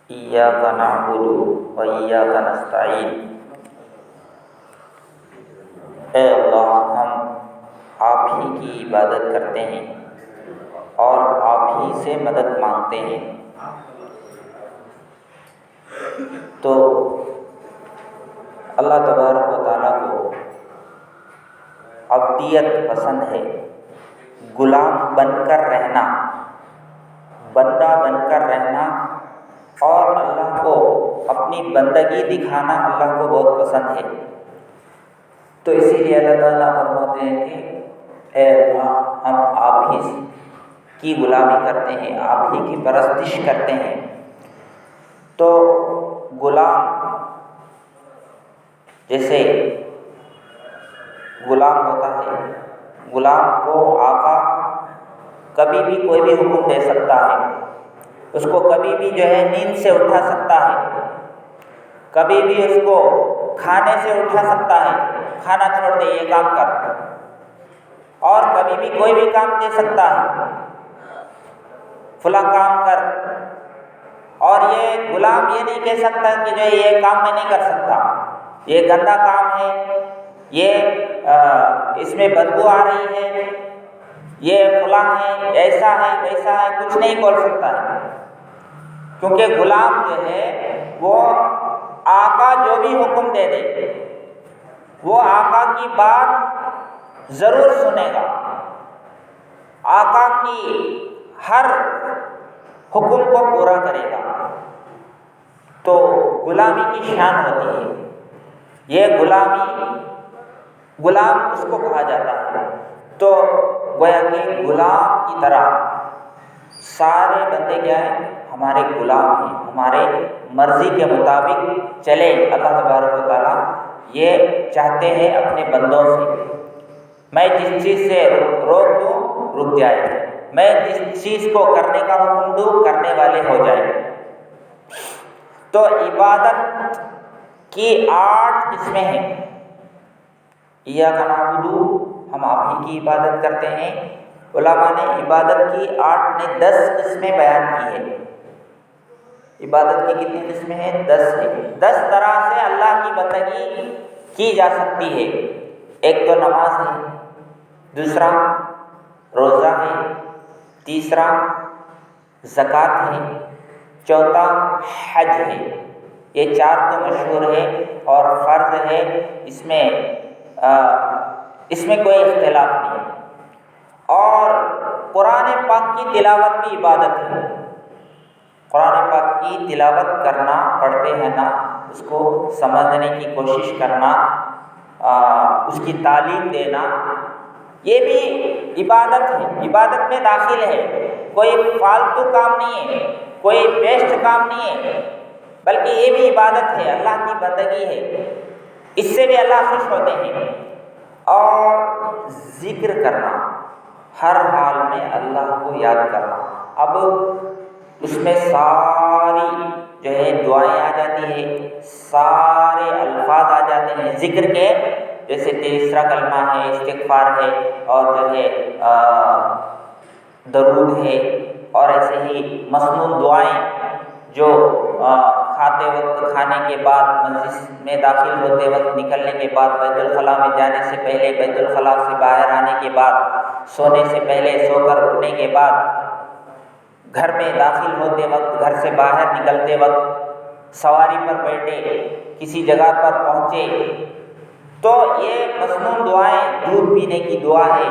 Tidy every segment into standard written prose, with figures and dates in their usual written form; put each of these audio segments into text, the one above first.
ایاک نعبد و ایاک نستعین۔ اے اللہ، ہم آپ ہی کی عبادت کرتے ہیں اور آپ ہی سے مدد مانگتے ہیں۔ تو اللہ تبارک و تعالیٰ کو عبدیت پسند ہے، غلام بن کر رہنا، بندہ بن کر رہنا، اور اللہ کو اپنی بندگی دکھانا اللہ کو بہت پسند ہے۔ تو اسی لیے اللہ تعالیٰ فرماتے ہیں کہ اے اللہ، ہم آپ ہی کی غلامی کرتے ہیں، آپ ہی کی پرستش کرتے ہیں۔ تو غلام جیسے غلام ہوتا ہے، غلام کو آقا کبھی بھی کوئی بھی حکم دے سکتا ہے، اس کو کبھی بھی نیند سے اٹھا سکتا ہے، کبھی بھی اس کو کھانے سے اٹھا سکتا ہے، کھانا چھوڑ دے یہ کام کر، اور کبھی بھی کوئی بھی کام دے سکتا ہے، فلاں کام کر۔ اور یہ غلام یہ نہیں کہہ سکتا کہ یہ کام میں نہیں کر سکتا، یہ گندا کام ہے، یہ اس میں بدبو آ رہی ہے، یہ فلاں ہے، ایسا ہے ویسا ہے، کچھ نہیں بول سکتا ہے، کیونکہ غلام وہ آقا جو بھی حکم دے دے وہ آقا کی بات ضرور سنے گا، آقا کی ہر حکم کو پورا کرے گا۔ تو غلامی کی شان ہوتی ہے، یہ غلام اس کو کہا جاتا ہے۔ تو گویا کہ غلام کی طرح سارے بندے کیا ہیں؟ ہمارے غلام ہیں، ہمارے مرضی کے مطابق چلے۔ اللہ تبارک و تعالیٰ یہ چاہتے ہیں اپنے بندوں سے، میں جس چیز سے روک دوں رک جائے، میں جس چیز کو کرنے کا حکم دوں کرنے والے ہو جائے۔ تو عبادت کی 8 قسمیں ہیں۔ ایاک نعبد، ہم آپ ہی کی عبادت کرتے ہیں۔ علماء نے عبادت کی 10 قسمیں بیان کی ہیں۔ عبادت کی کتنی قسمیں ہیں؟ 10 ہیں۔ 10 طرح سے اللہ کی بندگی کی جا سکتی ہے۔ ایک تو نماز ہے، دوسرا روزہ ہے، تیسرا زکوٰۃ ہے، چوتھا حج ہے۔ یہ 4 تو مشہور ہے اور فرض ہے، اس میں کوئی اختلاف نہیں۔ اور قرآن پاک کی تلاوت بھی عبادت ہے۔ قرآن پاک کی تلاوت کرنا، پڑھتے ہیں نا، اس کو سمجھنے کی کوشش کرنا، اس کی تعلیم دینا، یہ بھی عبادت ہے، عبادت میں داخل ہے۔ کوئی فالتو کام نہیں ہے، کوئی ویسٹ کام نہیں ہے، بلکہ یہ بھی عبادت ہے، اللہ کی بندگی ہے، اس سے بھی اللہ خوش ہوتے ہیں۔ اور ذکر کرنا، ہر حال میں اللہ کو یاد کرنا۔ اب اس میں ساری دعائیں آ جاتی ہیں، سارے الفاظ آ جاتے ہیں ذکر کے، جیسے تیسرا کلمہ ہے، استغفار ہے، اور درود ہے، اور ایسے ہی مسنون دعائیں جو کھاتے وقت، کھانے کے بعد، مسجد میں داخل ہوتے وقت، نکلنے کے بعد، بیت الخلاء میں جانے سے پہلے، بیت الخلاء سے باہر آنے کے بعد، سونے سے پہلے، سو کر اٹھنے کے بعد، گھر میں داخل ہوتے وقت، گھر سے باہر نکلتے وقت، سواری پر بیٹھے، کسی جگہ پر پہنچے، تو یہ مسنون دعائیں، دودھ پینے کی دعا ہے،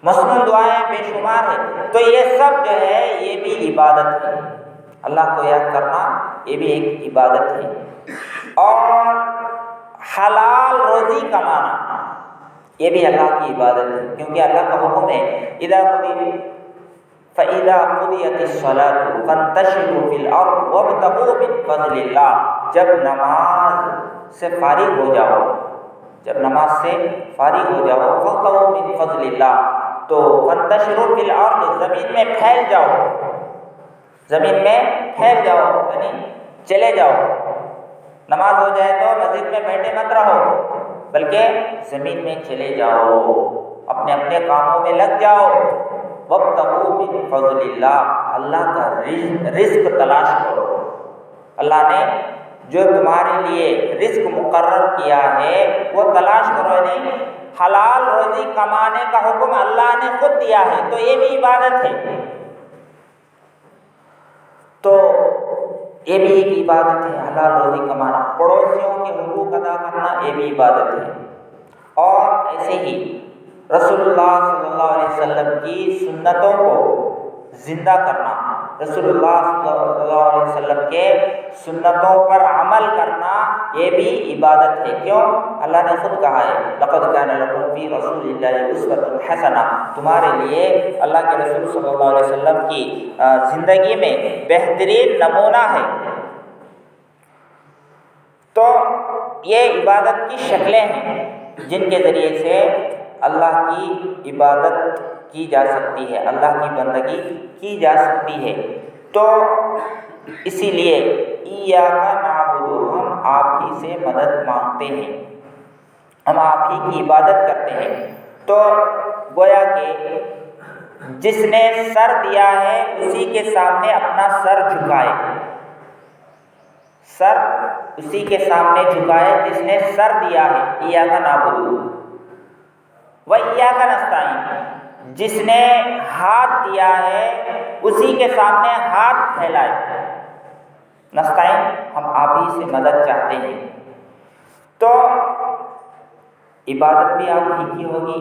مسنون دعائیں بے شمار ہے۔ تو یہ سب یہ بھی عبادت ہے، اللہ کو یاد کرنا یہ بھی ایک عبادت ہے۔ اور حلال روزی کمانا، یہ بھی اللہ کی عبادت ہے، کیونکہ اللہ کا حکم ہے فَإِذَا قُضِيَتِ الصَّلَاةُ فَانتَشِرُوا فِي الْأَرْضِ وَابْتَغُوا مِن فَضْلِ اللَّهِ۔ جب نماز سے فارغ ہو جاؤ فَابْتَغُوا مِن فَضْلِ اللَّهِ، تو فَانتَشِرُوا فِي الْأَرْضِ، زمین میں پھیل جاؤ، یعنی چلے جاؤ۔ نماز ہو جائے تو مسجد میں بیٹھے مت رہو، بلکہ زمین میں چلے جاؤ، اپنے اپنے کاموں میں لگ جاؤ۔ وابتغوا من فضل اللہ، اللہ کا رزق تلاش کرو۔ اللہ نے جو تمہارے لیے رزق مقرر کیا ہے وہ تلاش کرو، یعنی حلال روزی کمانے کا حکم اللہ نے خود دیا ہے، تو یہ بھی عبادت ہے، تو یہ بھی ایک عبادت ہے، حلال روزی کمانا۔ پڑوسیوں کے حقوق ادا کرنا یہ بھی عبادت ہے۔ اور ایسے ہی رسول اللہ صلی اللہ علیہ وسلم کی سنتوں کو زندہ کرنا، رسول اللہ صلی اللہ علیہ وسلم کے سنتوں پر عمل کرنا یہ بھی عبادت ہے۔ کیوں؟ اللہ نے خود کہا ہے لقد کان لکم فی رسول اللہ اسوۃ حسنہ، تمہارے لیے اللہ کے رسول صلی اللہ علیہ وسلم کی زندگی میں بہترین نمونہ ہے۔ تو یہ عبادت کی شکلیں ہیں جن کے ذریعے سے اللہ کی عبادت کی جا سکتی ہے، اللہ کی بندگی کی جا سکتی ہے۔ تو اسی لیے ایاک نعبد، ہم آپ ہی سے مدد مانگتے ہیں، ہم آپ ہی کی عبادت کرتے ہیں۔ تو گویا کہ جس نے سر دیا ہے اسی کے سامنے اپنا سر جھکائے، سر اسی کے سامنے جھکائے جس نے سر دیا ہے۔ ایاک نعبد و ایاک نستعین، جس نے ہاتھ دیا ہے اسی کے سامنے ہاتھ پھیلائے۔ نستعین، ہم آپ ہی سے مدد چاہتے ہیں۔ تو عبادت بھی آپ ہی کی ہوگی،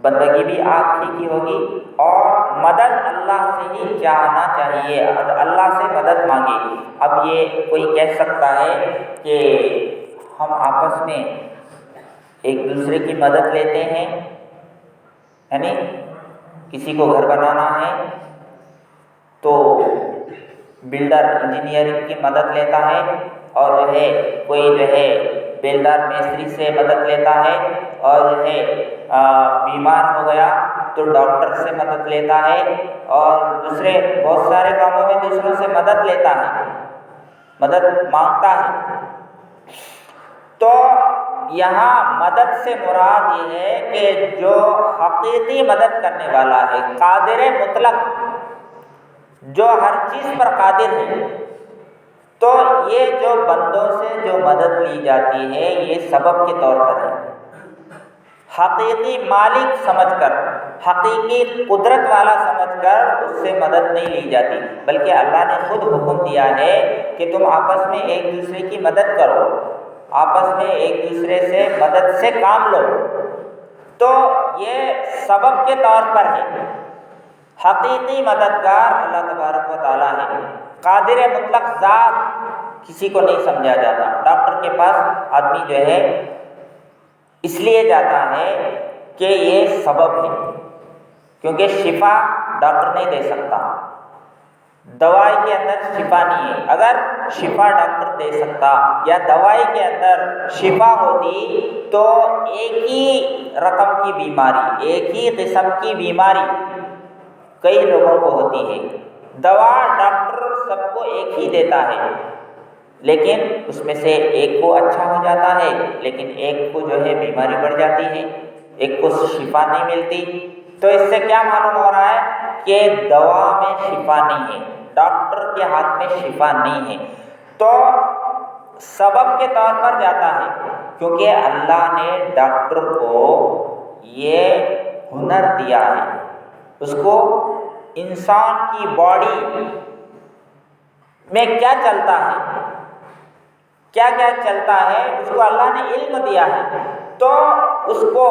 بندگی بھی آپ ہی کی ہوگی، اور مدد اللہ سے ہی چاہنا چاہیے، اللہ سے مدد مانگے۔ اب یہ کوئی کہہ سکتا ہے کہ ہم آپس میں ایک دوسرے کی مدد لیتے ہیں، یعنی کسی کو گھر بنانا ہے تو بلڈر انجینئرنگ کی مدد لیتا ہے، اور جو ہے کوئی جو ہے بیلدار میستری سے مدد لیتا ہے، اور جو ہے بیمار ہو گیا تو ڈاکٹر سے مدد لیتا ہے، اور دوسرے بہت سارے کاموں میں دوسروں سے مدد لیتا ہے، مدد مانگتا ہے۔ تو یہاں مدد سے مراد یہ ہے کہ جو حقیقی مدد کرنے والا ہے، قادر مطلق، جو ہر چیز پر قادر ہے۔ تو یہ جو بندوں سے جو مدد لی جاتی ہے یہ سبب کے طور پر ہے، حقیقی مالک سمجھ کر، حقیقی قدرت والا سمجھ کر اس سے مدد نہیں لی جاتی، بلکہ اللہ نے خود حکم دیا ہے کہ تم آپس میں ایک دوسرے کی مدد کرو، آپس میں ایک دوسرے سے مدد سے کام لو۔ تو یہ سبب کے طور پر ہے، حقیقی مددگار اللہ تبارک و تعالیٰ ہے۔ قادر مطلق ذات کسی کو نہیں سمجھا جاتا۔ ڈاکٹر کے پاس آدمی جو ہے اس لیے جاتا ہے کہ یہ سبب ہے، کیونکہ شفا ڈاکٹر نہیں دے سکتا، دوائی کے اندر شفا نہیں ہے۔ اگر شفا ڈاکٹر دے سکتا یا دوائی کے اندر شفا ہوتی تو ایک ہی رقم کی بیماری، ایک ہی قسم کی بیماری کئی لوگوں کو ہوتی ہے، دوا ڈاکٹر سب کو ایک ہی دیتا ہے، لیکن اس میں سے ایک کو اچھا ہو جاتا ہے، لیکن ایک کو جو ہے بیماری بڑھ جاتی ہے، ایک کو شفا نہیں ملتی۔ تو اس سے کیا معلوم ہو رہا ہے کہ دوا میں شفا نہیں ہے، ڈاکٹر کے ہاتھ میں شفا نہیں ہے۔ تو سبب کے طور پر جاتا ہے، کیونکہ اللہ نے ڈاکٹر کو یہ ہنر دیا ہے، اس کو انسان کی باڈی میں کیا چلتا ہے، کیا کیا چلتا ہے، اس کو اللہ نے علم دیا ہے۔ تو اس کو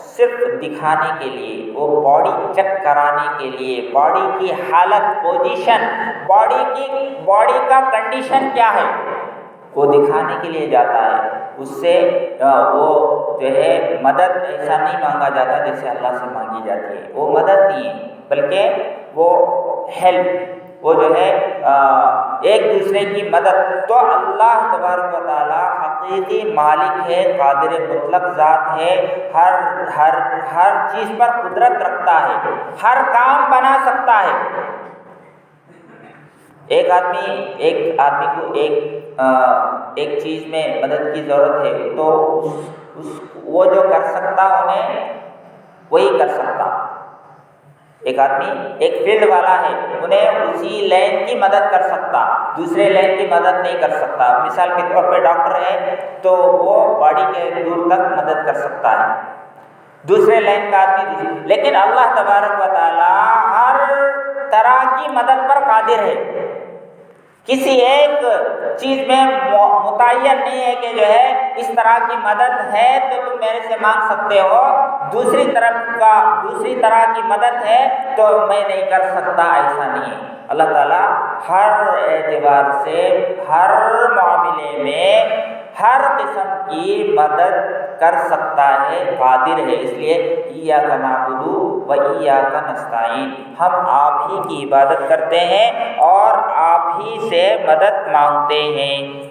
صرف دکھانے کے لیے، وہ باڈی چیک کرانے کے لیے، باڈی کی حالت، پوزیشن، باڈی کا کنڈیشن کیا ہے، وہ دکھانے کے لیے جاتا ہے۔ اس سے وہ جو ہے مدد ایسا نہیں مانگا جاتا جیسے اللہ سے مانگی جاتی ہے، وہ مدد نہیں ہے، بلکہ وہ ہیلپ، وہ جو ہے ایک دوسرے کی مدد۔ تو اللہ تبارک و تعالیٰ حقیقی مالک ہے، قادر مطلق ذات ہے، ہر چیز پر قدرت رکھتا ہے، ہر کام بنا سکتا ہے۔ ایک آدمی کو ایک چیز میں مدد کی ضرورت ہے تو وہ جو کر سکتا انہیں وہی کر سکتا، ایک آدمی ایک فیلڈ والا ہے، انہیں اسی لین کی مدد کر سکتا، دوسرے لین کی مدد نہیں کر سکتا۔ مثال کے طور پہ ڈاکٹر ہے تو وہ باڈی کے دور تک مدد کر سکتا ہے، دوسرے لین کا آدمی، لیکن اللہ تبارک و تعالی ہر طرح کی مدد پر قادر ہے۔ کسی ایک چیز میں متعین نہیں ہے کہ جو ہے اس طرح کی مدد ہے تو تم میرے سے مانگ سکتے ہو، دوسری طرح کی مدد ہے تو میں نہیں کر سکتا، ایسا نہیں ہے۔ اللہ تعالیٰ ہر اعتبار سے ہر معاملے میں ہر قسم کی مدد کر سکتا ہے، قادر ہے۔ اس لیے ایاک نعبد و ایاک نستعین، ہم آپ ہی کی عبادت کرتے ہیں اور آپ ہی سے مدد مانگتے ہیں۔